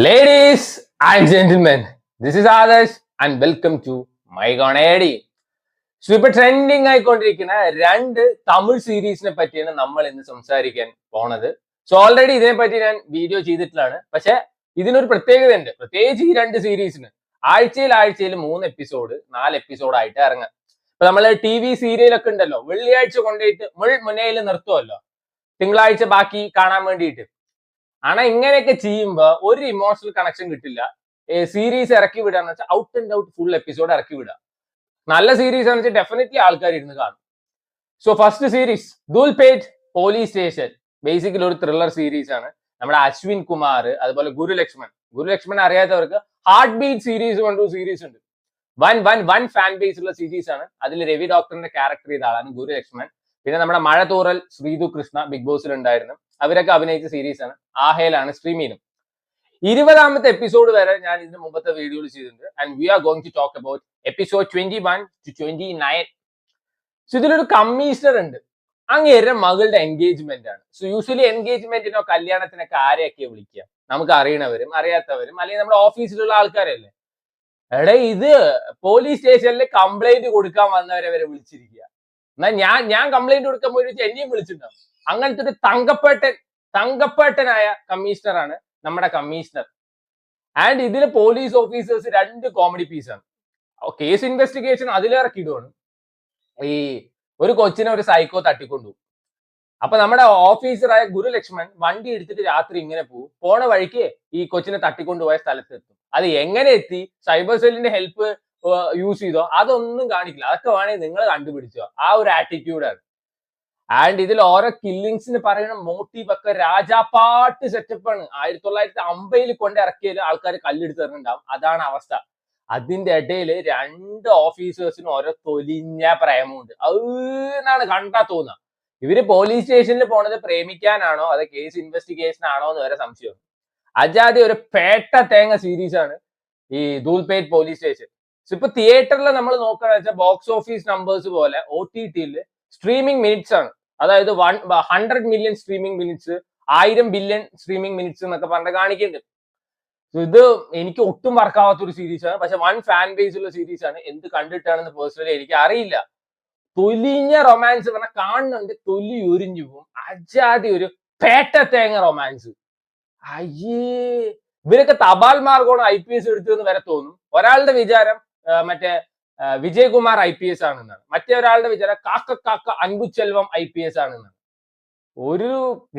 Ladies and gentlemen, this is Adarsh and welcome to My Gonadi. So ഇപ്പൊ trending ആയിക്കൊണ്ടിരിക്കുന്ന രണ്ട് തമിഴ് സീരീസിനെ പറ്റിയാണ് നമ്മൾ ഇന്ന് സംസാരിക്കാൻ പോണത്. സോ ഓൾറെഡി ഇതിനെപ്പറ്റി ഞാൻ വീഡിയോ ചെയ്തിട്ടുള്ളതാണ്. പക്ഷെ ഇതിനൊരു പ്രത്യേകത ഉണ്ട്. പ്രത്യേകിച്ച് ഈ രണ്ട് സീരീസിന് ആഴ്ചയിൽ 3 എപ്പിസോഡ് 4 എപ്പിസോഡായിട്ട് ഇറങ്ങാം. ഇപ്പൊ നമ്മള് TV സീരിയലൊക്കെ ഉണ്ടല്ലോ, വെള്ളിയാഴ്ച കൊണ്ടുപോയിട്ട് മുന്നേയിൽ നിർത്തുമല്ലോ, തിങ്കളാഴ്ച ബാക്കി കാണാൻ വേണ്ടിയിട്ട്. ആണോ ഇങ്ങനെയൊക്കെ ചെയ്യുമ്പോ ഒരു ഇമോഷണൽ കണക്ഷൻ കിട്ടില്ല. സീരീസ് ഇറക്കി വിടാന്ന് വെച്ചാൽ out and out full episode ഇറക്കി വിടുക. നല്ല സീരീസ് ആണെന്ന് വെച്ചാൽ ഡെഫിനറ്റ്ലി ആൾക്കാർ ഇരുന്ന് കാണും. So first series Dhoolpet police station, basically ഒരു ത്രില്ലർ സീരീസ് ആണ്. നമ്മുടെ അശ്വിൻ കുമാർ, അതുപോലെ ഗുരുലക്ഷ്മൺ അറിയാത്തവർക്ക് ഹാർട്ട് ബീറ്റ് സീരീസ് കൊണ്ട് സീരീസ് ഉണ്ട്. വൺ ഫാൻ ബേസ് ഉള്ള സീരീസ് ആണ്. അതിൽ രവി ഡോക്ടറിന്റെ ക്യാരക്ടർ ചെയ്ത ആളാണ് ഗുരുലക്ഷ്മൺ. പിന്നെ നമ്മുടെ മഴ തൂറൽ ശ്രീതു കൃഷ്ണ ബിഗ് ബോസിൽ ഉണ്ടായിരുന്നു. അവരൊക്കെ അഭിനയിച്ച സീരീസ് ആണ്. ആഹയിലാണ് സ്ട്രീം ചെയ്യുന്നത്. 20ാമത്തെ എപ്പിസോഡ് വരെ ഞാൻ ഇതിന് മുമ്പത്തെ വീഡിയോയിൽ ചെയ്തിട്ടുണ്ട്. And we are going to talk about episode 21 to 29. So ഇതിലൊരു കമ്മീഷണർ ഉണ്ട്. അങ്ങേരുടെ മകളുടെ എൻഗേജ്മെന്റ് ആണ്. സോ യൂഷ്വലി എൻഗേജ്മെന്റിനോ കല്യാണത്തിനൊക്കെ ആരെയൊക്കെ വിളിക്കുക? നമുക്ക് അറിയണവരും അറിയാത്തവരും, അല്ലെങ്കിൽ നമ്മുടെ ഓഫീസിലുള്ള ആൾക്കാരല്ലേ. എടേ ഇത് പോലീസ് സ്റ്റേഷനിൽ കംപ്ലൈന്റ് കൊടുക്കാൻ വന്നവരെ വരെ വിളിച്ചിരിക്കുക. എന്നാൽ ഞാൻ കംപ്ലൈന്റ് കൊടുക്കാൻ പോയിട്ട് എന്നെയും വിളിച്ചിട്ടുണ്ടാവും. അങ്ങനത്തെ ഒരു തങ്കപ്പേട്ടനായ കമ്മീഷണറാണ് നമ്മുടെ കമ്മീഷണർ. ആൻഡ് ഇതിൽ പോലീസ് ഓഫീസേഴ്സ് 2 കോമഡി പീസാണ്. കേസ് ഇൻവെസ്റ്റിഗേഷൻ അതിലിറക്കിയിടുവാണ്. ഈ ഒരു കൊച്ചിനെ ഒരു സൈക്കോ തട്ടിക്കൊണ്ടു. അപ്പൊ നമ്മുടെ ഓഫീസറായ ഗുരുലക്ഷ്മൺ വണ്ടി എടുത്തിട്ട് രാത്രി ഇങ്ങനെ പോണ വഴിക്ക് ഈ കൊച്ചിനെ തട്ടിക്കൊണ്ടുപോയ സ്ഥലത്ത് എത്തും. അത് എങ്ങനെ എത്തി, സൈബർ സെല്ലിന്റെ ഹെൽപ്പ് യൂസ് ചെയ്തോ, അതൊന്നും കാണിക്കില്ല. അതൊക്കെ വേണമെങ്കിൽ നിങ്ങൾ കണ്ടുപിടിച്ചോ. ആ ഒരു ആറ്റിറ്റ്യൂഡാണ്. ആൻഡ് ഇതിൽ ഓരോ കില്ലിങ്സിന് പറയുന്ന മോട്ടീവ് ഒക്കെ രാജാപ്പാട്ട് സെറ്റപ്പ് ആണ്. 1950 കൊണ്ട് ഇറക്കിയാലും ആൾക്കാർ കല്ലെടുത്ത് തരുന്നുണ്ടാവും. അതാണ് അവസ്ഥ. അതിന്റെ ഇടയിൽ 2 ഓഫീസേഴ്സിനും ഓരോ തൊലിഞ്ഞ പ്രേമമുണ്ട്. എന്നാണ് കണ്ടാ തോന്നുക. ഇവര് പോലീസ് സ്റ്റേഷനിൽ പോണത് പ്രേമിക്കാനാണോ അതോ കേസ് ഇൻവെസ്റ്റിഗേഷൻ ആണോ എന്ന് വരെ സംശയം. അജാതി ഒരു പേട്ട തേങ്ങ സീരീസ് ആണ് ഈ ദുൽപേറ്റ് പോലീസ് സ്റ്റേഷൻ. ഇപ്പൊ തിയേറ്ററിൽ നമ്മൾ നോക്കുകയാണെന്ന് വെച്ചാൽ ബോക്സ് ഓഫീസ് നമ്പേഴ്സ് പോലെ OTT സ്ട്രീമിംഗ് മിനിറ്റ്സ് ആണ്. അതായത് 100 million streaming minutes, 1000 billion streaming minutes എന്നൊക്കെ പറഞ്ഞ് കാണിക്കുന്നുണ്ട്. ഇത് എനിക്ക് ഒട്ടും വർക്കാവാത്ത ഒരു സീരീസ് ആണ്. പക്ഷെ 1 ഫാൻ ബേസ് ഉള്ള സീരീസ് ആണ്. എന്ത് കണ്ടിട്ടാണെന്ന് പേഴ്സണലി എനിക്ക് അറിയില്ല. തൊലിഞ്ഞ റൊമാൻസ് പറഞ്ഞാൽ കാണുന്നുണ്ട്, തൊലി ഉരിഞ്ഞു പോകും. അജാതി ഒരു പേട്ട തേങ്ങ റൊമാൻസ്. അയ്യേ, ഇവരൊക്കെ തപാൽ മാർഗമാണ് IPS എടുത്തതെന്ന് വരെ തോന്നും. ഒരാളുടെ വിചാരം മറ്റേ വിജയകുമാർ IPS ആണെന്നാണ്. മറ്റേ ഒരാളുടെ വിചാരം കാക്ക അൻപുച്ചെൽവം IPS ആണെന്നാണ്. ഒരു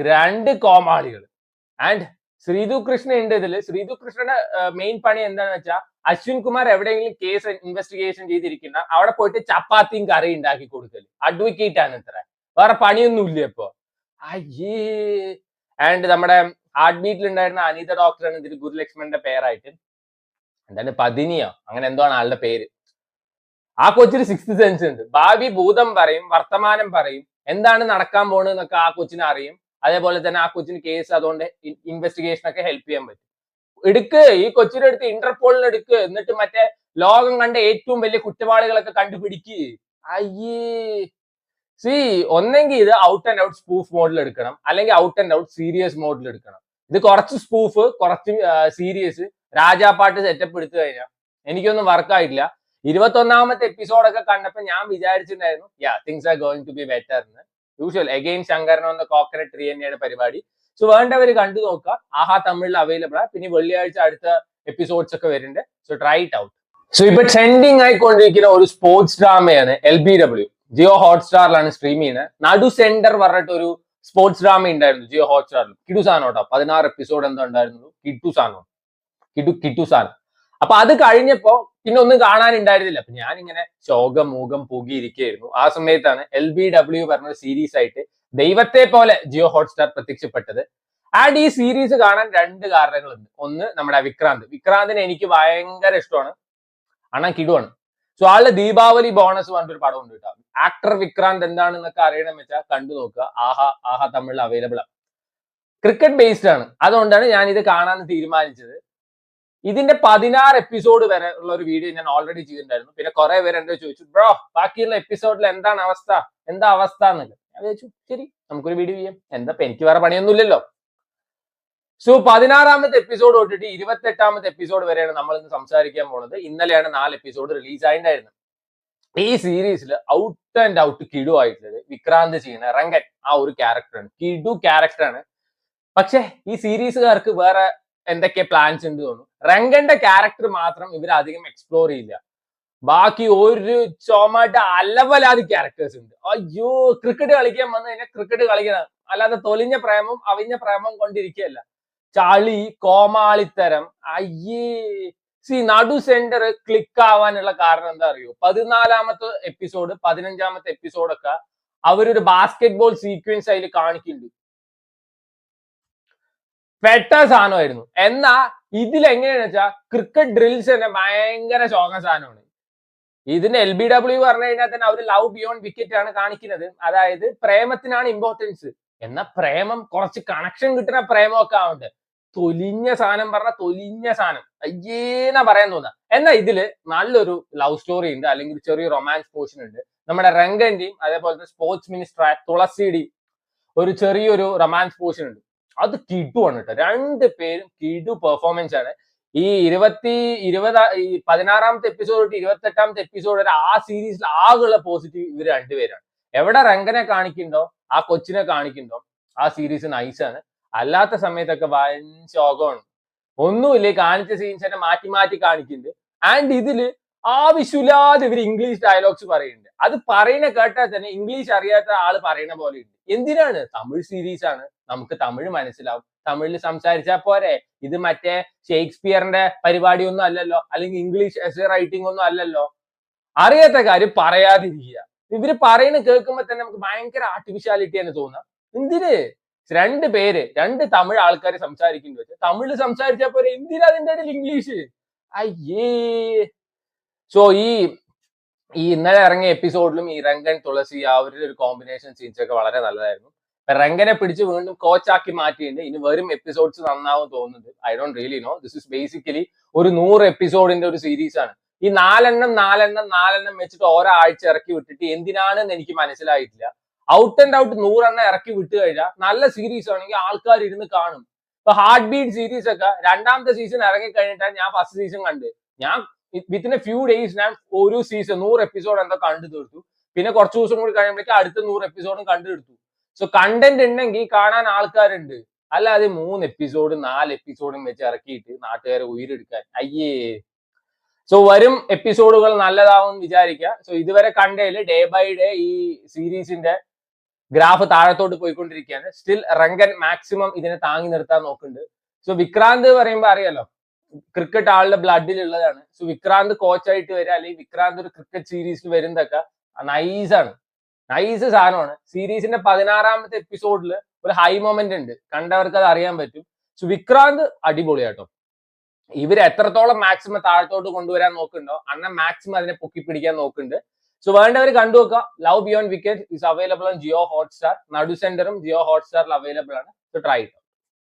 2 കോമാളികൾ. ആൻഡ് ശ്രീതു കൃഷ്ണ ഉണ്ട് ഇതില്. ശ്രീതു കൃഷ്ണയുടെ മെയിൻ പണി എന്താണെന്ന് വെച്ചാൽ അശ്വിൻ കുമാർ എവിടെയെങ്കിലും കേസ് ഇൻവെസ്റ്റിഗേഷൻ ചെയ്തിരിക്കുന്ന അവിടെ പോയിട്ട് ചപ്പാത്തിയും കറി ഉണ്ടാക്കി കൊടുക്കല്. അഡ്വക്കേറ്റ് ആണ് ഇത്ര, വേറെ പണിയൊന്നും ഇല്ല ഇപ്പൊ. അയ്യേ. ആൻഡ് നമ്മുടെ ഹാർട്ട് ബീറ്റിൽ ഉണ്ടായിരുന്ന അനിത ഡോക്ടറാണ് ഇതിൽ ഗുരുലക്ഷ്മണന്റെ പേരായിട്ട്. എന്താണ് പതിനിയോ അങ്ങനെ എന്തോ ആണ് ആളുടെ പേര്. ആ കൊച്ചിന് 6th സെൻസ് ഉണ്ട്. ഭാവി ഭൂതം പറയും, വർത്തമാനം പറയും, എന്താണ് നടക്കാൻ പോണെന്നൊക്കെ ആ കൊച്ചിന് അറിയും. അതേപോലെ തന്നെ ആ കൊച്ചിന് കേസ് അതുകൊണ്ട് ഇൻവെസ്റ്റിഗേഷൻ ഒക്കെ ഹെൽപ്പ് ചെയ്യാൻ പറ്റും. ഈ കൊച്ചിനെ എടുത്ത് ഇന്റർപോളിന് എടുക്ക്. എന്നിട്ട് മറ്റേ ലോകം കണ്ട ഏറ്റവും വലിയ കുറ്റവാളികളൊക്കെ കണ്ടുപിടിക്ക്. അയ്യേ. ഒന്നെങ്കിൽ ഇത് ഔട്ട് ആൻഡ് ഔട്ട് സ്പൂഫ് മോഡിൽ എടുക്കണം, അല്ലെങ്കിൽ ഔട്ട് ആൻഡ് ഔട്ട് സീരിയസ് മോഡിൽ എടുക്കണം. ഇത് കുറച്ച് സ്പൂഫ്, കുറച്ച് സീരിയസ്, രാജാപ്പാട്ട് സെറ്റപ്പ് എടുത്തു കഴിഞ്ഞാൽ എനിക്കൊന്നും വർക്കായിട്ടില്ല. 21ാമത്തെ എപ്പിസോഡൊക്കെ കണ്ടപ്പോൾ ഞാൻ വിചാരിച്ചിട്ടുണ്ടായിരുന്നു things are going to be better എന്ന്. യൂഷ്വൽ അഗെയിൻ ശങ്കരനോ എന്ന കോക്കനട്ട് ട്രീ തന്നെയാണ് പരിപാടി. സോ വേണ്ടവർ കണ്ടു നോക്കുക. ആഹാ തമിഴിൽ അവൈലബിൾ ആണ്. പിന്നെ വെള്ളിയാഴ്ച അടുത്ത എപ്പിസോഡ്സ് ഒക്കെ വരുന്നുണ്ട്. So try it out. So ഇപ്പൊ ട്രെൻഡിങ് ആയിക്കൊണ്ടിരിക്കുന്ന ഒരു സ്പോർട്സ് ഡ്രാമയാണ് LBW. ജിയോ ഹോട്ട്സ്റ്റാറിലാണ് സ്ട്രീം ചെയ്യുന്നത്. നടു സെന്റർ പറഞ്ഞിട്ട് ഒരു സ്പോർട്സ് ഡ്രാമ ഉണ്ടായിരുന്നു ജിയോ ഹോട്ട്സ്റ്റാറിൽ. കിഡുസാനോട്ടോ 16 എപ്പിസോഡ് എന്തോ ഉണ്ടായിരുന്നു. കിഡുസാനോ. അപ്പൊ അത് കഴിഞ്ഞപ്പോ പിന്നെ ഒന്നും കാണാനുണ്ടായിരുന്നില്ല. അപ്പൊ ഞാനിങ്ങനെ ശോകമൂകം പൂകിയിരിക്കുകയായിരുന്നു. ആ സമയത്താണ് LBW പറഞ്ഞ സീരീസ് ആയിട്ട് ദൈവത്തെ പോലെ ജിയോ ഹോട്ട്സ്റ്റാർ പ്രത്യക്ഷപ്പെട്ടത്. ആൻഡ് ഈ സീരീസ് കാണാൻ 2 കാരണങ്ങളുണ്ട്. ഒന്ന്, നമ്മുടെ വിക്രാന്തിനെ എനിക്ക് ഭയങ്കര ഇഷ്ടമാണ്. അണ്ണാ കിടുവാണ്. സോ ആളുടെ ദീപാവലി ബോണസ് പറഞ്ഞൊരു പടം ഉണ്ട് കേട്ടോ. ആക്ടർ വിക്രാന്ത് എന്താണെന്നൊക്കെ അറിയണമെന്ന് വെച്ചാൽ കണ്ടു നോക്കുക. ആഹാ തമിഴിൽ അവൈലബിൾ ആണ്. ക്രിക്കറ്റ് ബേസ്ഡ് ആണ്. അതുകൊണ്ടാണ് ഞാൻ ഇത് കാണാൻ തീരുമാനിച്ചത്. ഇതിന്റെ 16 എപ്പിസോഡ് വരെ ഉള്ള ഒരു വീഡിയോ ഞാൻ ഓൾറെഡി ചെയ്തിട്ടുണ്ടായിരുന്നു. പിന്നെ കുറെ പേര് എന്റെ ചോദിച്ചു, ബ്രോ ബാക്കിയുള്ള എപ്പിസോഡിൽ എന്താ അവസ്ഥ എന്നൊക്കെ. ഞാൻ വിചാരിച്ചു ശരി നമുക്കൊരു വീഡിയോ ചെയ്യാം. എന്താ എനിക്ക് വേറെ പണിയൊന്നും ഇല്ലല്ലോ. സോ 16ാമത്തെ എപ്പിസോഡ് തൊട്ടിട്ട് 28ാമത്തെ എപ്പിസോഡ് വരെയാണ് നമ്മൾ ഇന്ന് സംസാരിക്കാൻ പോകുന്നത്. ഇന്നലെയാണ് 4 എപ്പിസോഡ് റിലീസ് ആയിട്ടുണ്ടായിരുന്നത്. ഈ സീരീസിൽ ഔട്ട് ആൻഡ് ഔട്ട് കിടു ആയിട്ടുള്ളത് വിക്രാന്ത് ചെയ്യുന്ന റങ്കൻ ആ ഒരു ക്യാരക്ടറാണ്. കിടു ക്യാരക്ടറാണ്. പക്ഷെ ഈ സീരീസുകാർക്ക് വേറെ എന്തൊക്കെ പ്ലാൻസ് ഉണ്ട് തോന്നുന്നു. റങ്കന്റെ ക്യാരക്ടർ മാത്രം ഇവർ അധികം എക്സ്പ്ലോർ ചെയ്യില്ല. ബാക്കി ഒരു ചുമട്ട അലവലാതി ക്യാരക്ടേഴ്സ് ഉണ്ട്. അയ്യോ, ക്രിക്കറ്റ് കളിക്കാൻ വന്നു കഴിഞ്ഞാൽ ക്രിക്കറ്റ് കളിക്കണം, അല്ലാതെ തൊലിഞ്ഞ പ്രേമം അവിഞ്ഞ പ്രേമം കൊണ്ടിരിക്കുകയല്ല. ചളി കോമാളിത്തരം. അയ്യേ, നടു സെന്റർ ക്ലിക്ക് ആവാനുള്ള കാരണം എന്താ അറിയോ? 14ാമത്തെ എപ്പിസോഡ് 15ാമത്തെ എപ്പിസോഡൊക്കെ അവരൊരു ബാസ്കറ്റ് ബോൾ സീക്വൻസ് അതിൽ കാണിക്കുന്നുണ്ട്. പെട്ട സാധനമായിരുന്നു. എന്നാ ഇതിലെങ്ങനെയാന്ന് വെച്ചാൽ ക്രിക്കറ്റ് ഡ്രിൽസ് തന്നെ ഭയങ്കര ശോക സാധനമാണ്. ഇതിന് LBW പറഞ്ഞു കഴിഞ്ഞാൽ തന്നെ അവർ ലവ് ബിയോണ്ട് വിക്കറ്റ് ആണ് കാണിക്കുന്നത്. അതായത് പ്രേമത്തിനാണ് ഇമ്പോർട്ടൻസ്. എന്നാൽ പ്രേമം കുറച്ച് കണക്ഷൻ കിട്ടുന്ന പ്രേമമൊക്കെ ആവണ്ടേ. തൊലിഞ്ഞ സാധനം പറഞ്ഞ തൊലിഞ്ഞ സാധനം അയ്യേന്നാ പറയാൻ തോന്നുക. എന്നാൽ ഇതില് നല്ലൊരു ലവ് സ്റ്റോറി ഉണ്ട്, അല്ലെങ്കിൽ ചെറിയ റൊമാൻസ് പോർഷൻ ഉണ്ട്. നമ്മുടെ റങ്കന്റെയും അതേപോലെ സ്പോർട്സ് മിനിസ്റ്റർ തുളസിയുടെയും ഒരു ചെറിയൊരു റൊമാൻസ് പോർഷൻ ഉണ്ട്. അത് കിടുവാണ് കേട്ടോ. 2 പേരും കിടു പെർഫോമൻസ് ആണ്. ഈ 16ാമത്തെ എപ്പിസോഡ് തൊട്ട് 28ാമത്തെ എപ്പിസോഡ് വരെ ആ സീരീസിൽ ആകെയുള്ള പോസിറ്റീവ് ഇവർ 2 പേരാണ്. എവിടെ റങ്കനെ കാണിക്കുന്നുണ്ടോ ആ കൊച്ചിനെ കാണിക്കുന്നുണ്ടോ ആ സീരീസ് നൈസാണ്. അല്ലാത്ത സമയത്തൊക്കെ വൻ ശോകമാണ്. ഒന്നുമില്ലേ, കാണിച്ച സീൻസ് തന്നെ മാറ്റി മാറ്റി കാണിക്കുന്നുണ്ട്. ആൻഡ് ഇതില് ആവശ്യമില്ലാതെ ഇവർ ഇംഗ്ലീഷ് ഡയലോഗ്സ് പറയുന്നുണ്ട്. അത് പറയുന്ന കേട്ടാൽ തന്നെ ഇംഗ്ലീഷ് അറിയാത്ത ആള് പറയുന്ന പോലെ ഉണ്ട്. എന്തിനാണ്? തമിഴ് സീരീസ് ആണ്, നമുക്ക് തമിഴ് മനസ്സിലാവും, തമിഴിൽ സംസാരിച്ചാൽ പോരെ. ഇത് മറ്റേ ഷേക്സ്പിയറിന്റെ പരിപാടിയൊന്നും അല്ലല്ലോ, അല്ലെങ്കിൽ ഇംഗ്ലീഷ് എസ്സേ റൈറ്റിംഗ് ഒന്നും അല്ലല്ലോ. അറിയാത്ത കാര്യം പറയാതിരിക്കുക. ഇവര് പറയുന്നത് കേൾക്കുമ്പോ തന്നെ നമുക്ക് ഭയങ്കര ആർട്ടിഫിഷ്യാലിറ്റിയാണ് തോന്നുക. എന്തിന്? 2 പേര് 2 തമിഴ് ആൾക്കാർ സംസാരിക്കുന്നത് വെച്ചാൽ തമിഴിൽ സംസാരിച്ചാൽ പോരെ, എന്തിനാ അതിന്റെ ഇടയിൽ ഇംഗ്ലീഷ്? അയ്യേ. സോ ഈ ഇന്നലെ ഇറങ്ങിയ എപ്പിസോഡിലും ഈ റങ്കൻ തുളസി അവരുടെ ഒരു കോമ്പിനേഷൻ സീൻസ് ഒക്കെ വളരെ നല്ലതായിരുന്നു. റങ്കനെ പിടിച്ച് വീണ്ടും കോച്ചാക്കി മാറ്റിയിട്ടുണ്ട്. ഇനി വരും എപ്പിസോഡ്സ് നന്നാവും തോന്നുന്നുണ്ട്. I don't really know. This is basically ഒരു 100 എപ്പിസോഡിന്റെ ഒരു സീരീസ് ആണ്. ഈ 4 വെച്ചിട്ട് ഓരോ ആഴ്ച ഇറക്കി വിട്ടിട്ട് എന്തിനാണെന്ന് എനിക്ക് മനസ്സിലായിട്ടില്ല. ഔട്ട് ആൻഡ് ഔട്ട് 100 ഇറക്കി വിട്ട് കഴിഞ്ഞാൽ നല്ല സീരീസ് ആണെങ്കിൽ ആൾക്കാർ ഇരുന്ന് കാണും. ഇപ്പൊ ഹാർട്ട് ബീറ്റ് സീരീസ് ഒക്കെ 2ാമത്തെ സീസൺ ഇറങ്ങി കഴിഞ്ഞിട്ടാണ് ഞാൻ ഫസ്റ്റ് സീസൺ കണ്ട്. ഞാൻ വിത്തിൻ എ ഫ്യൂ ഡേയ്സ് ഞാൻ ഒരു സീസൺ 100 എപ്പിസോഡ് എന്തോ കണ്ടു തീർത്തു. പിന്നെ കുറച്ച് ദിവസം കൂടി കഴിയുമ്പോഴേക്കും അടുത്ത 100 എപ്പിസോഡും കണ്ടു തീർത്തു. സോ കണ്ടന്റ് ഉണ്ടെങ്കിൽ കാണാൻ ആൾക്കാരുണ്ട്. അല്ലാതെ 3 എപ്പിസോഡ് 4 എപ്പിസോഡും വെച്ച് ഇറക്കിയിട്ട് നാട്ടുകാരെ ഉയരെടുക്കാൻ അയ്യേ. സോ വരും എപ്പിസോഡുകൾ നല്ലതാവും വിചാരിക്കുക. സോ ഇതുവരെ കണ്ടതില് ഡേ ബൈ ഡേ ഈ സീരീസിന്റെ ഗ്രാഫ് താഴത്തോട്ട് പോയിക്കൊണ്ടിരിക്കുകയാണ്. സ്റ്റിൽ റങ്കൻ മാക്സിമം ഇതിനെ താങ്ങി നിർത്താൻ നോക്കുന്നുണ്ട്. സോ വിക്രാന്ത് പറയുമ്പോൾ അറിയാലോ, ക്രിക്കറ്റ് ആളുടെ ബ്ലഡിലുള്ളതാണ്. സോ വിക്രാന്ത് കോച്ചായിട്ട് വരിക, അല്ലെങ്കിൽ വിക്രാന്ത് ഒരു ക്രിക്കറ്റ് സീരീസിൽ വരുന്നതൊക്കെ നൈസാണ്, നൈസ് സാധനമാണ്. സീരീസിന്റെ 16ാമത്തെ എപ്പിസോഡിൽ ഒരു ഹൈ മൊമെന്റ് ഉണ്ട്, കണ്ടവർക്ക് അത് അറിയാൻ പറ്റും. സോ വിക്രാന്ത് അടിപൊളിയാട്ടോ. ഇവര് എത്രത്തോളം മാക്സിമം താഴത്തോട്ട് കൊണ്ടുവരാൻ നോക്കുന്നുണ്ടോ അണ്ണൻ മാക്സിമം അതിനെ പൊക്കി പിടിക്കാൻ നോക്കുന്നുണ്ട്. സോ വേണ്ടവർ കണ്ടുവെക്കുക. Love beyond wicket is available on Jio Hotstar. നടു സെന്ററും ജിയോ ഹോട്ട്സ്റ്റാറിൽ അവൈലബിൾ ആണ്. So try it.